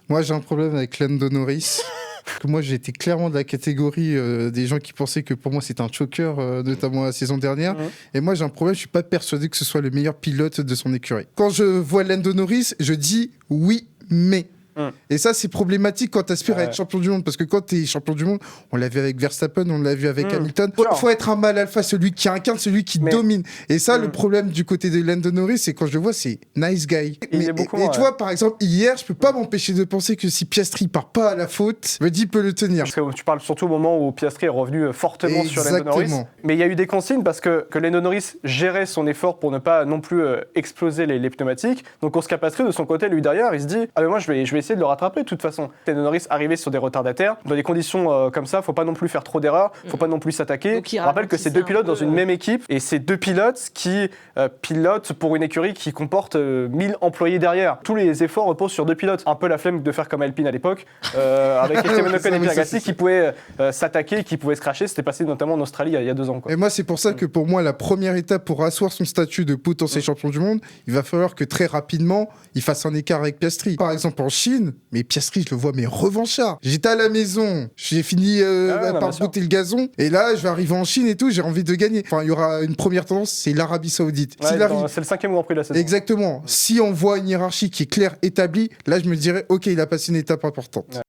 Moi, j'ai un problème avec Lando Norris. Que moi, j'étais clairement de la catégorie des gens qui pensaient que pour moi, c'était un choker, notamment la saison dernière. Et moi, j'ai un problème, je suis pas persuadé que ce soit le meilleur pilote de son écurie. Quand je vois Lando Norris, je dis oui, mais... Et ça, c'est problématique quand tu aspires à être champion du monde. Parce que quand tu es champion du monde, on l'a vu avec Verstappen, on l'a vu avec Hamilton. Il faut être un mâle alpha, celui qui incarne, celui qui domine. Et ça, le problème du côté de Lando Norris, c'est quand je le vois, c'est nice guy. Et tu vois, par exemple, hier, je peux pas m'empêcher de penser que si Piastri part pas à la faute, Rudy peut le tenir. Parce que tu parles surtout au moment où Piastri est revenu fortement sur Lando Norris. Mais il y a eu des consignes parce que Lando Norris gérait son effort pour ne pas non plus exploser les pneumatiques. Donc Oscar Piastri, de son côté, lui derrière, il se dit « Ah mais moi, je vais essayer de le rattraper de toute façon. » Lando Norris arrivait sur des retardataires. Dans des conditions comme ça, faut pas non plus faire trop d'erreurs, faut pas non plus s'attaquer. On rappelle que c'est deux pilotes dans une même équipe et c'est deux pilotes qui pilotent pour une écurie qui comporte 1000 employés derrière. Tous les efforts reposent sur deux pilotes. Un peu la flemme de faire comme Alpine à l'époque, avec Esteban Ocon et Pierre Gasly qui pouvaient s'attaquer, qui pouvaient se cracher. C'était passé notamment en Australie il y a 2 ans. Quoi. Et moi, c'est pour ça que pour moi, la première étape pour asseoir son statut de potentiel champion du monde, il va falloir que très rapidement, il fasse un écart avec Piastri. Par exemple, en Chine, mais Piastri, je le vois, mais revanchard. J'étais à la maison, j'ai fini par botter le gazon, et là, je vais arriver en Chine et tout, j'ai envie de gagner. Enfin, il y aura une première tendance, c'est l'Arabie Saoudite. Ouais, c'est le 5e Grand Prix de la saison. Exactement. Si on voit une hiérarchie qui est claire, établie, là, je me dirais, ok, il a passé une étape importante. Ouais.